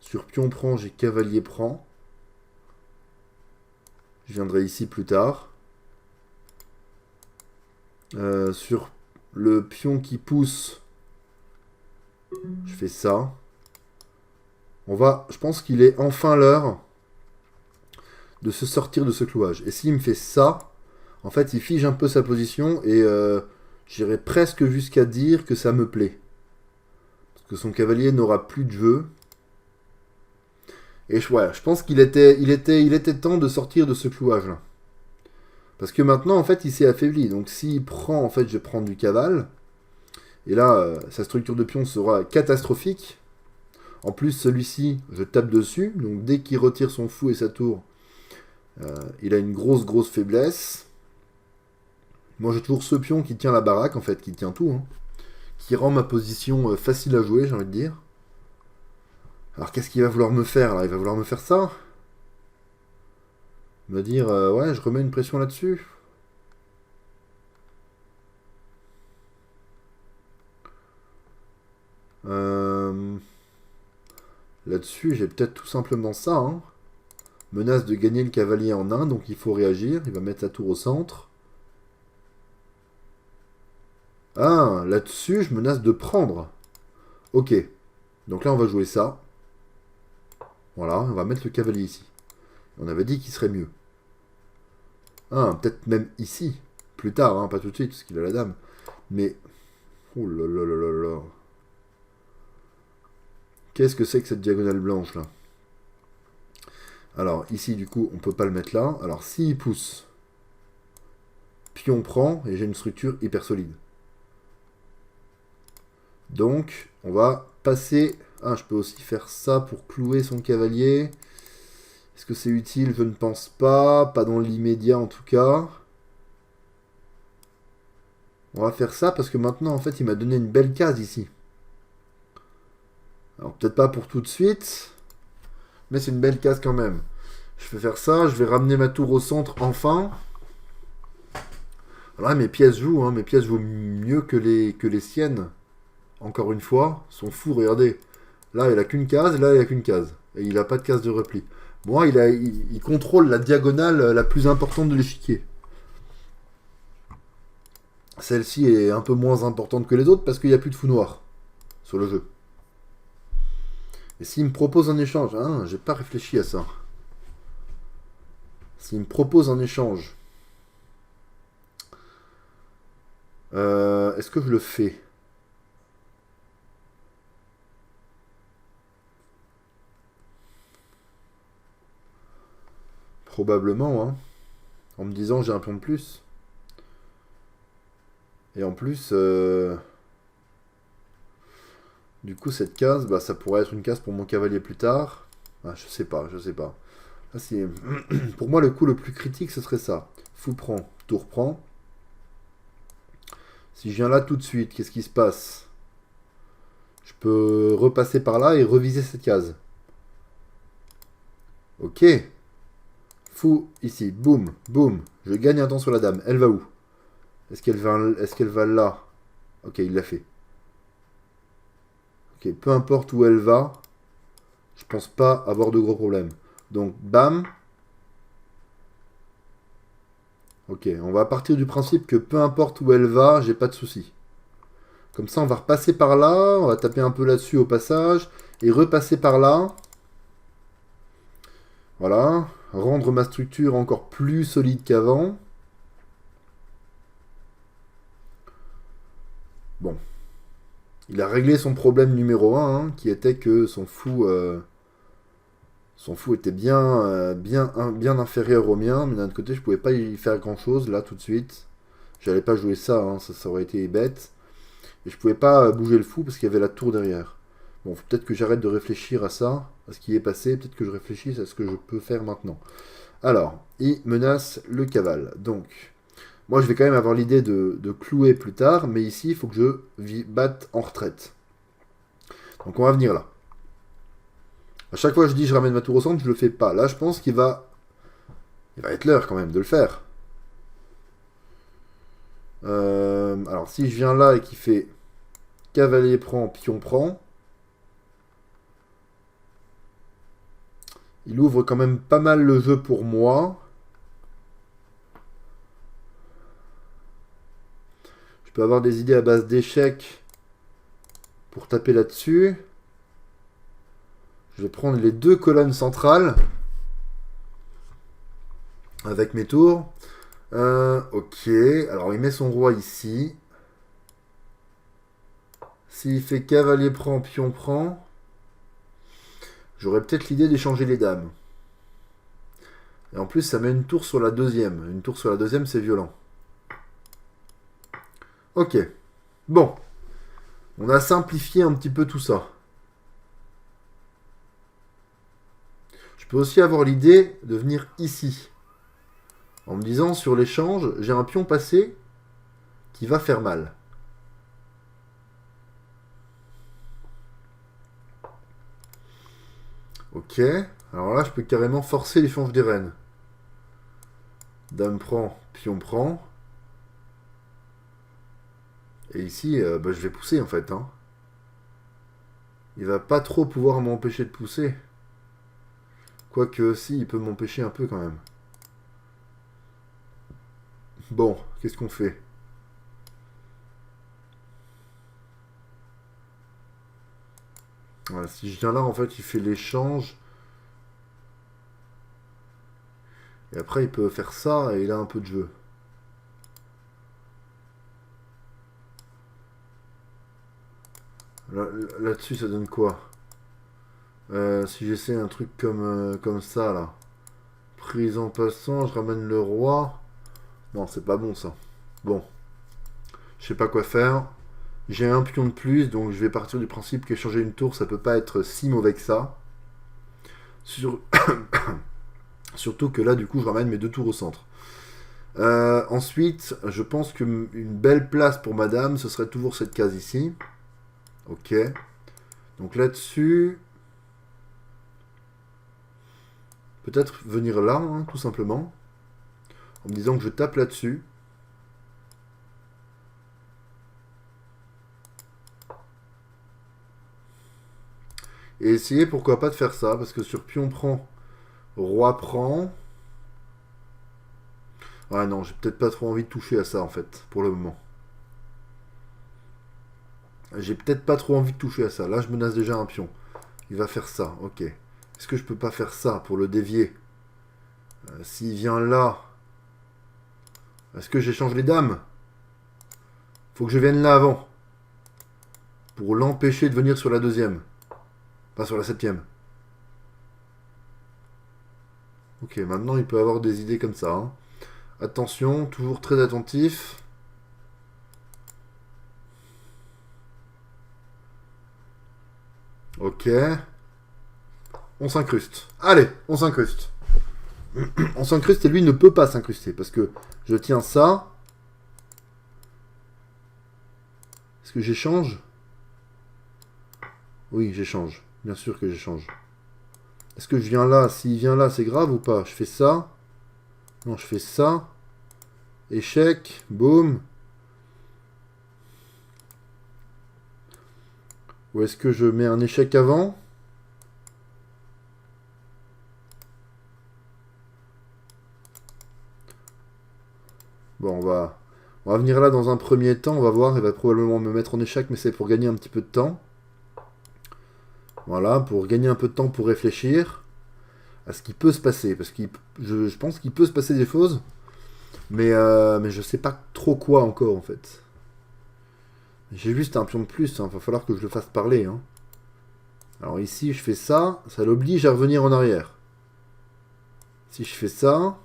Sur pion prend, j'ai cavalier prend. Je viendrai ici plus tard. Sur le pion qui pousse, je fais ça. Je pense qu'il est enfin l'heure de se sortir de ce clouage. Et s'il me fait ça, en fait, il fige un peu sa position et j'irai presque jusqu'à dire que ça me plaît. Parce que son cavalier n'aura plus de jeu. Et ouais, je pense qu'il était temps de sortir de ce clouage-là. Parce que maintenant, en fait, il s'est affaibli. Donc s'il prend, en fait, je vais prendre du cavale. Et là, sa structure de pion sera catastrophique. En plus, celui-ci, je tape dessus. Donc dès qu'il retire son fou et sa tour, il a une grosse faiblesse. Moi, j'ai toujours ce pion qui tient la baraque, en fait, qui tient tout. Hein, qui rend ma position facile à jouer, j'ai envie de dire. Alors, qu'est-ce qu'il va vouloir me faire, là? Il va vouloir me faire ça? Me dire, ouais, je remets une pression là-dessus. Là-dessus, j'ai peut-être tout simplement ça. Hein. Menace de gagner le cavalier en 1, donc il faut réagir. Il va mettre sa tour au centre. Ah, là-dessus, je menace de prendre. Ok. Donc là, on va jouer ça. Voilà, on va mettre le cavalier ici. On avait dit qu'il serait mieux. Ah, peut-être même ici. Plus tard, hein, pas tout de suite, parce qu'il a la dame. Mais... Oh là là là là là. Qu'est-ce que c'est que cette diagonale blanche, là? Alors, ici, du coup, on peut pas le mettre là. Alors, s'il pousse, pion prend, et j'ai une structure hyper solide. Donc, on va passer... Ah, je peux aussi faire ça pour clouer son cavalier. Est-ce que c'est utile? Je ne pense pas. Pas dans l'immédiat, en tout cas. On va faire ça parce que maintenant, en fait, il m'a donné une belle case ici. Alors peut-être pas pour tout de suite, mais c'est une belle case quand même. Je vais faire ça, je vais ramener ma tour au centre enfin. Alors là, mes pièces jouent, hein, mes pièces jouent mieux que les siennes. Encore une fois, sont fous, regardez. Là, il a qu'une case, là, il a qu'une case. Et il n'a pas de case de repli. Moi, il contrôle la diagonale la plus importante de l'échiquier. Celle-ci est un peu moins importante que les autres parce qu'il n'y a plus de fou noir sur le jeu. Et s'il me propose un échange, hein, j'ai pas réfléchi à ça. S'il me propose un échange, est-ce que je le fais? Probablement, hein. En me disant j'ai un pion de plus. Et en plus, du coup, cette case, bah, ça pourrait être une case pour mon cavalier plus tard. Ah, je sais pas, je sais pas. Ah, pour moi, le coup le plus critique, ce serait ça. Fou prend, tour prend. Si je viens là tout de suite, qu'est-ce qui se passe? Je peux repasser par là et reviser cette case. Ok. Fou, ici. Boum, boum. Je gagne un temps sur la dame. Elle va où? Est-ce qu'elle va là? Ok, il l'a fait. Ok, peu importe où elle va, je pense pas avoir de gros problèmes. Donc, bam. Ok, on va partir du principe que peu importe où elle va, j'ai pas de soucis. Comme ça, on va repasser par là, on va taper un peu là-dessus au passage, et repasser par là. Voilà, rendre ma structure encore plus solide qu'avant. Bon. Il a réglé son problème numéro 1, hein, qui était que son fou était bien inférieur au mien, mais d'un autre côté, je pouvais pas y faire grand-chose, là, tout de suite. J'allais pas jouer ça, hein, ça aurait été bête. Et je pouvais pas bouger le fou parce qu'il y avait la tour derrière. Bon, faut peut-être que j'arrête de réfléchir à ça, à ce qui est passé. Peut-être que je réfléchisse à ce que je peux faire maintenant. Alors, il menace le cavale. Donc, moi, je vais quand même avoir l'idée de clouer plus tard, mais ici, il faut que je batte en retraite. Donc, on va venir là. À chaque fois que je dis je ramène ma tour au centre, je le fais pas. Là, je pense qu'il va être l'heure quand même de le faire. Alors, si je viens là et qu'il fait cavalier prend, pion prend, il ouvre quand même pas mal le jeu pour moi. Je peux avoir des idées à base d'échecs pour taper là-dessus. Je vais prendre les deux colonnes centrales avec mes tours. Ok, alors il met son roi ici. S'il fait cavalier prend, pion prend, j'aurais peut-être l'idée d'échanger les dames. Et en plus, ça met une tour sur la deuxième. Une tour sur la deuxième, c'est violent. Ok. Bon. On a simplifié un petit peu tout ça. Je peux aussi avoir l'idée de venir ici. En me disant, sur l'échange, j'ai un pion passé qui va faire mal. Ok. Alors là, je peux carrément forcer l'échange des reines. Dame prend, pion prend. Et ici, je vais pousser en fait. Hein. Il va pas trop pouvoir m'empêcher de pousser. Quoique, si, il peut m'empêcher un peu quand même. Bon, qu'est-ce qu'on fait? Voilà, si je viens là, en fait, il fait l'échange. Et après, il peut faire ça et il a un peu de jeu. Là-dessus, ça donne quoi? Si j'essaie un truc comme ça, là. Prise en passant, je ramène le roi. Non, c'est pas bon, ça. Bon. Je sais pas quoi faire. J'ai un pion de plus, donc je vais partir du principe qu'échanger une tour, ça peut pas être si mauvais que ça. Surtout que là, du coup, je ramène mes deux tours au centre. Ensuite, je pense qu'une belle place pour madame, ce serait toujours cette case ici. Ok. Donc là-dessus, peut-être venir là, hein, tout simplement, en me disant que je tape là-dessus. Et essayer, pourquoi pas, de faire ça, parce que sur pion prend, roi prend... Ah non, j'ai peut-être pas trop envie de toucher à ça, en fait, pour le moment. J'ai peut-être pas trop envie de toucher à ça. Là, je menace déjà un pion. Il va faire ça, ok. Est-ce que je peux pas faire ça pour le dévier? S'il vient là... Est-ce que j'échange les dames? Faut que je vienne là avant. Pour l'empêcher de venir sur la deuxième. Pas sur la septième. Ok, maintenant il peut avoir des idées comme ça. Hein. Attention, toujours très attentif. Ok. On s'incruste. Allez, on s'incruste. On s'incruste et lui ne peut pas s'incruster. Parce que je tiens ça. Est-ce que j'échange? Oui, j'échange. Bien sûr que j'échange. Est-ce que je viens là? S'il vient là, c'est grave ou pas? Je fais ça. Non, je fais ça. Échec. Boum. Ou est-ce que je mets un échec avant? Bon, on va venir là dans un premier temps. On va voir. Il va probablement me mettre en échec, mais c'est pour gagner un petit peu de temps. Voilà, pour gagner un peu de temps pour réfléchir à ce qui peut se passer. Parce que je pense qu'il peut se passer des choses. Mais je sais pas trop quoi encore, en fait. J'ai juste un pion de plus. Il va falloir que je le fasse parler. Hein. Alors ici, je fais ça. Ça l'oblige à revenir en arrière. Si je fais ça...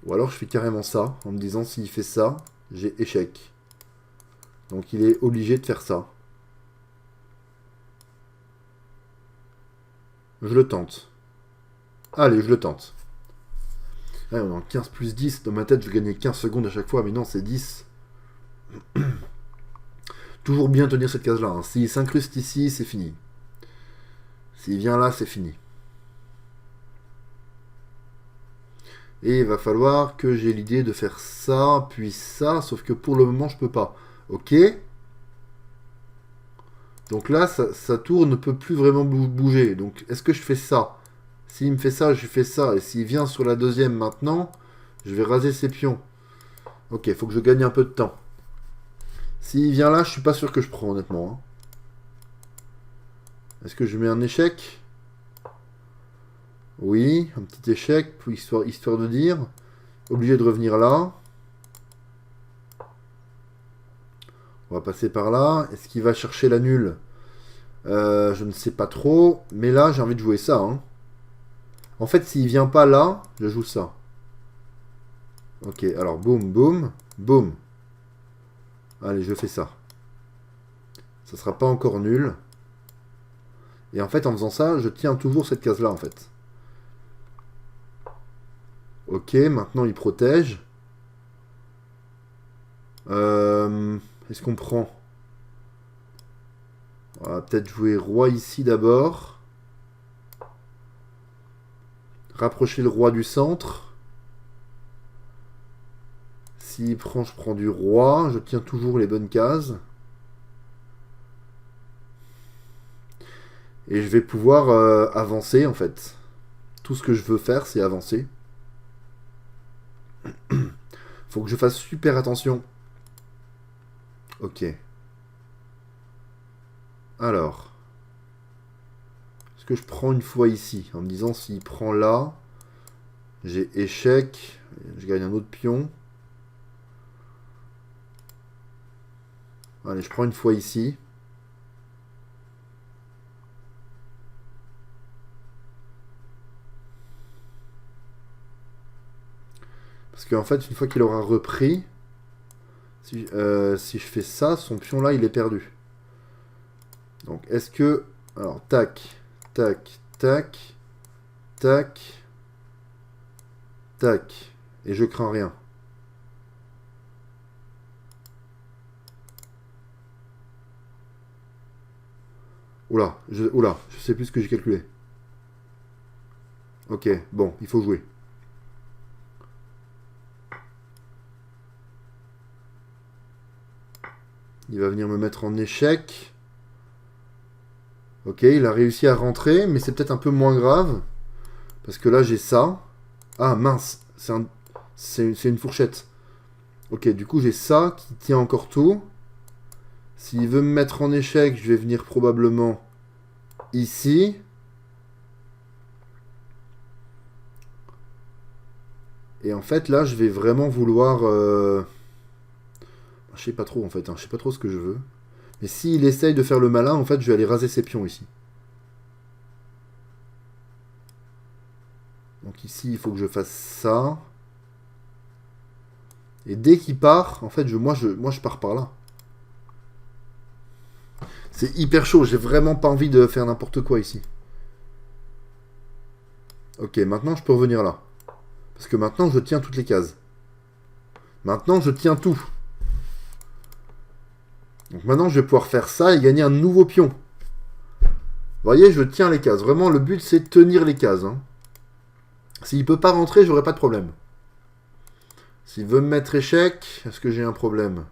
Ou alors je fais carrément ça, en me disant s'il fait ça, j'ai échec. Donc il est obligé de faire ça. Je le tente. Allez, je le tente. Ouais, on est en 15 plus 10. Dans ma tête, je gagnais 15 secondes à chaque fois, mais non, c'est 10. Toujours bien tenir cette case-là. Hein. S'il s'incruste ici, c'est fini. S'il vient là, c'est fini. Et il va falloir que j'ai l'idée de faire ça, puis ça, sauf que pour le moment, je peux pas. Ok. Donc là, sa tour ne peut plus vraiment bouger. Donc, est-ce que je fais ça? S'il me fait ça, je fais ça. Et s'il vient sur la deuxième maintenant, je vais raser ses pions. Ok, il faut que je gagne un peu de temps. S'il vient là, je suis pas sûr que je prends, honnêtement. Hein. Est-ce que je mets un échec? Oui, un petit échec, histoire de dire. Obligé de revenir là. On va passer par là. Est-ce qu'il va chercher la nulle? Je ne sais pas trop. Mais là, j'ai envie de jouer ça. Hein. En fait, s'il vient pas là, je joue ça. Ok, alors boum, boum, boum. Allez, je fais ça. Ça sera pas encore nul. Et en fait, en faisant ça, je tiens toujours cette case-là, en fait. Ok, maintenant il protège. Est-ce qu'on prend? On va peut-être jouer roi ici d'abord. Rapprocher le roi du centre. S'il prend, je prends du roi. Je tiens toujours les bonnes cases. Et je vais pouvoir avancer, en fait. Tout ce que je veux faire, c'est avancer. Faut que je fasse super attention. Ok. Alors. Est-ce que je prends une fois ici? En me disant, s'il prend là, j'ai échec. Je gagne un autre pion. Allez, je prends une fois ici. Parce qu'en fait, une fois qu'il aura repris, si je fais ça, son pion là, il est perdu. Donc, est-ce que... Alors, tac, tac, tac, tac, tac. Et je crains rien. Oula, je sais plus ce que j'ai calculé. Ok, bon, il faut jouer. Il va venir me mettre en échec. Ok, il a réussi à rentrer, mais c'est peut-être un peu moins grave. Parce que là, j'ai ça. Ah, mince, c'est une fourchette. Ok, du coup, j'ai ça qui tient encore tout. S'il veut me mettre en échec, je vais venir probablement ici. Et en fait, là, je vais vraiment vouloir... Je sais pas trop, en fait. Hein. Je sais pas trop ce que je veux. Mais s'il essaye de faire le malin, en fait, je vais aller raser ses pions ici. Donc ici, il faut que je fasse ça. Et dès qu'il part, en fait, moi, je pars par là. C'est hyper chaud. J'ai vraiment pas envie de faire n'importe quoi ici. Ok, maintenant, je peux revenir là. Parce que maintenant, je tiens toutes les cases. Maintenant, je tiens tout. Donc maintenant, je vais pouvoir faire ça et gagner un nouveau pion. Vous voyez, je tiens les cases. Vraiment, le but, c'est de tenir les cases. Hein. S'il peut pas rentrer, j'aurai pas de problème. S'il veut me mettre échec, est-ce que j'ai un problème?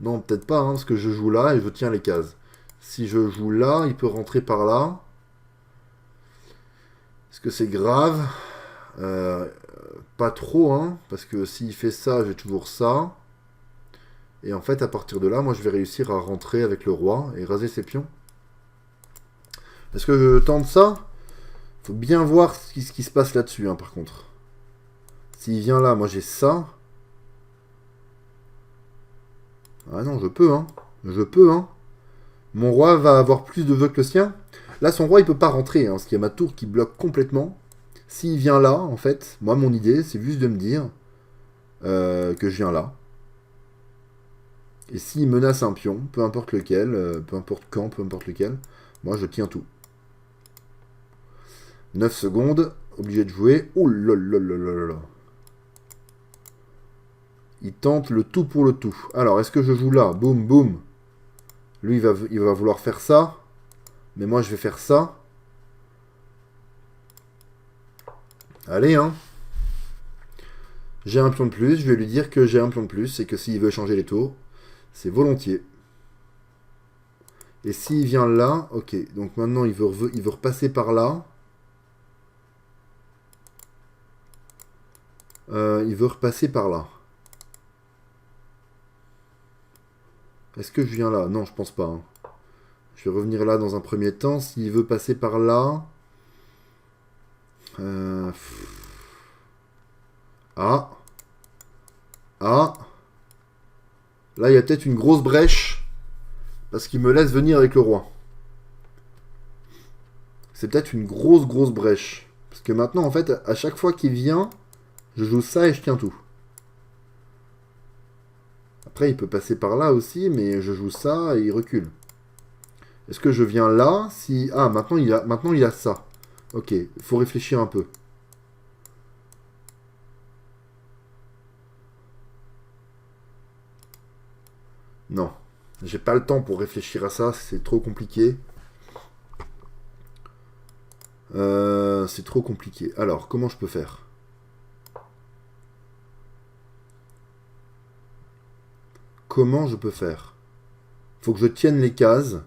Non, peut-être pas, hein, parce que je joue là et je tiens les cases. Si je joue là, il peut rentrer par là. Est-ce que c'est grave? Pas trop, hein, parce que s'il fait ça, j'ai toujours ça. Et en fait, à partir de là, moi, je vais réussir à rentrer avec le roi et raser ses pions. Est-ce que je tente ça? Faut bien voir ce qui se passe là-dessus, hein, par contre. S'il vient là, moi, j'ai ça. Ah non, je peux, hein. Je peux, hein. Mon roi va avoir plus de vœux que le sien. Là, son roi, il peut pas rentrer, hein, parce qu'il y a ma tour qui bloque complètement. S'il vient là, en fait, moi, mon idée, c'est juste de me dire que je viens là. Et s'il menace un pion, peu importe lequel, peu importe quand, peu importe lequel, moi, je tiens tout. 9 secondes, obligé de jouer. Oh là là là là là. Il tente le tout pour le tout. Alors, est-ce que je joue là? Boum, boum. Lui, il va vouloir faire ça. Mais moi, je vais faire ça. Allez, hein. J'ai un pion de plus. Je vais lui dire que j'ai un pion de plus et que s'il veut changer les tours, c'est volontiers. Et s'il vient là, ok. Donc maintenant, il veut repasser par là. Il veut repasser par là. Est-ce que je viens là? Non, je pense pas. Hein. Je vais revenir là dans un premier temps. S'il veut passer par là... Ah. Ah. Là, il y a peut-être une grosse brèche. Parce qu'il me laisse venir avec le roi. C'est peut-être une grosse brèche. Parce que maintenant, en fait, à chaque fois qu'il vient, je joue ça et je tiens tout. Après, il peut passer par là aussi, mais je joue ça et il recule. Est-ce que je viens là si... Ah, maintenant il a ça. Ok, il faut réfléchir un peu. Non, j'ai pas le temps pour réfléchir à ça, c'est trop compliqué. C'est trop compliqué. Alors, comment je peux faire? Comment je peux faire? Faut que je tienne les cases.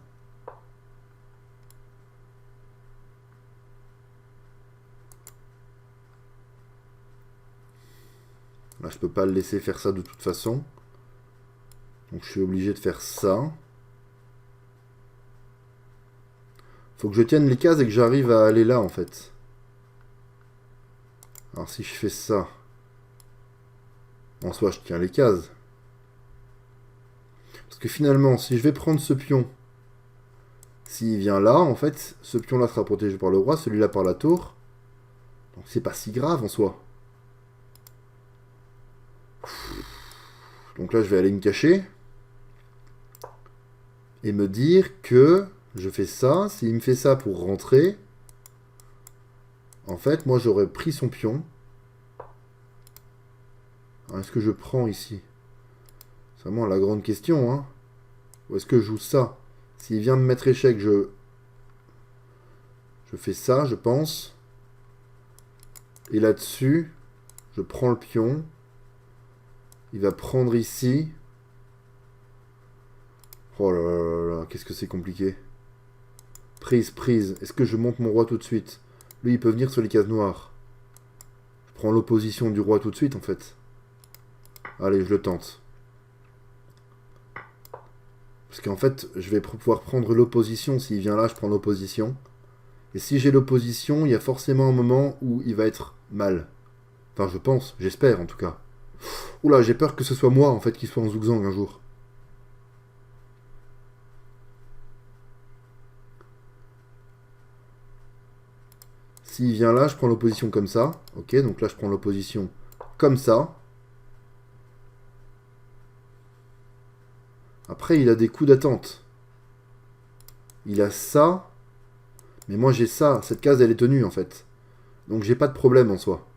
Là, je peux pas le laisser faire ça de toute façon. Donc, je suis obligé de faire ça. Faut que je tienne les cases et que j'arrive à aller là, en fait. Alors, si je fais ça... En soi, je tiens les cases. Parce que finalement, si je vais prendre ce pion... S'il vient là, en fait, ce pion-là sera protégé par le roi, celui-là par la tour. Donc, c'est pas si grave, en soi. Donc là, je vais aller me cacher. Et me dire que je fais ça. S'il me fait ça pour rentrer, en fait, moi, j'aurais pris son pion. Est-ce que je prends ici? C'est vraiment la grande question, hein. Ou est-ce que je joue ça? S'il vient me mettre échec, je fais ça, je pense. Et là-dessus, je prends le pion. Il va prendre ici. Oh là là là, qu'est-ce que c'est compliqué. Prise, prise. Est-ce que je monte mon roi tout de suite? Lui, il peut venir sur les cases noires. Je prends l'opposition du roi tout de suite, en fait. Allez, je le tente. Parce qu'en fait, je vais pouvoir prendre l'opposition. S'il vient là, je prends l'opposition. Et si j'ai l'opposition, il y a forcément un moment où il va être mal. Enfin, je pense, j'espère en tout cas. Oula, j'ai peur que ce soit moi, en fait, qui soit en zugzang un jour. S'il vient là, je prends l'opposition comme ça. Ok, donc là, je prends l'opposition comme ça. Après, il a des coups d'attente. Il a ça. Mais moi, j'ai ça. Cette case, elle est tenue, en fait. Donc, j'ai pas de problème en soi.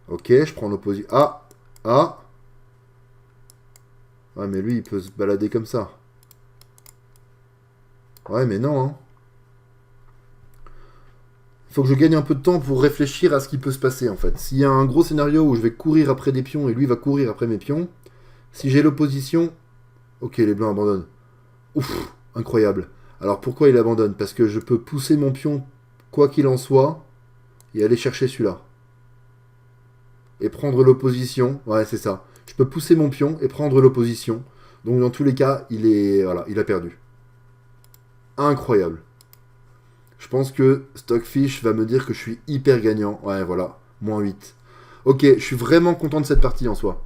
Ok, je prends l'opposition. Ah! Ah! Ouais, mais lui, il peut se balader comme ça. Ouais, mais non, hein. Il faut que je gagne un peu de temps pour réfléchir à ce qui peut se passer, en fait. S'il y a un gros scénario où je vais courir après des pions et lui va courir après mes pions, si j'ai l'opposition... Ok, les blancs abandonnent. Ouf, incroyable. Alors, pourquoi il abandonne? Parce que je peux pousser mon pion, quoi qu'il en soit, et aller chercher celui-là. Et prendre l'opposition. Ouais, c'est ça. Je peux pousser mon pion et prendre l'opposition. Donc, dans tous les cas, voilà, il a perdu. Incroyable. Je pense que Stockfish va me dire que je suis hyper gagnant. Ouais, voilà. Moins 8. Ok, je suis vraiment content de cette partie en soi.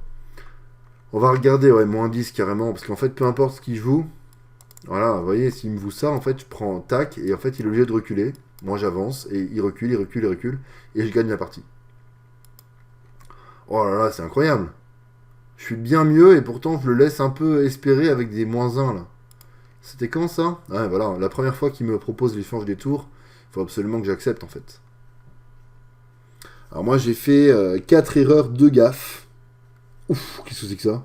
On va regarder, ouais, moins 10 carrément. Parce qu'en fait, peu importe ce qu'il joue. Voilà, vous voyez, s'il me joue ça, en fait, je prends tac. Et en fait, il est obligé de reculer. Moi, j'avance. Et il recule, il recule, il recule. Et je gagne la partie. Oh là là, c'est incroyable. Je suis bien mieux. Et pourtant, je le laisse un peu espérer avec des moins 1 là. C'était quand ça? Ouais, voilà, la première fois qu'il me propose l'échange des tours, il faut absolument que j'accepte en fait. Alors moi j'ai fait 4 erreurs, 2 gaffes. Ouf, qu'est-ce que c'est que ça?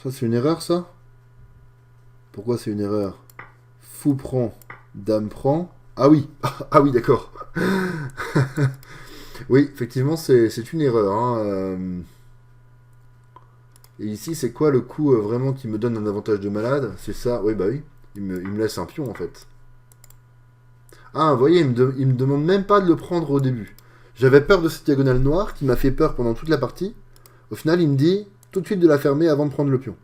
Ça c'est une erreur ça? Pourquoi c'est une erreur? Fou prend, dame prend. Ah oui, ah oui d'accord. Oui, effectivement c'est une erreur. Hein. Et ici, c'est quoi le coup vraiment qui me donne un avantage de malade? C'est ça, oui, bah oui. Il me laisse un pion, en fait. Ah, vous voyez, il me demande même pas de le prendre au début. J'avais peur de cette diagonale noire, qui m'a fait peur pendant toute la partie. Au final, il me dit tout de suite de la fermer avant de prendre le pion.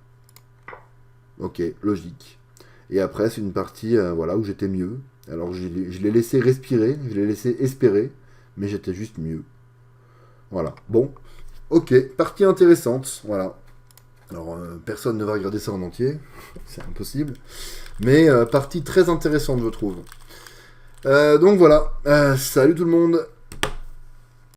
Ok, logique. Et après, c'est une partie voilà, où j'étais mieux. Alors, je l'ai laissé respirer, je l'ai laissé espérer, mais j'étais juste mieux. Voilà, bon. Ok, partie intéressante, voilà. Alors, personne ne va regarder ça en entier, c'est impossible. Mais partie très intéressante, je trouve. Donc voilà, salut tout le monde.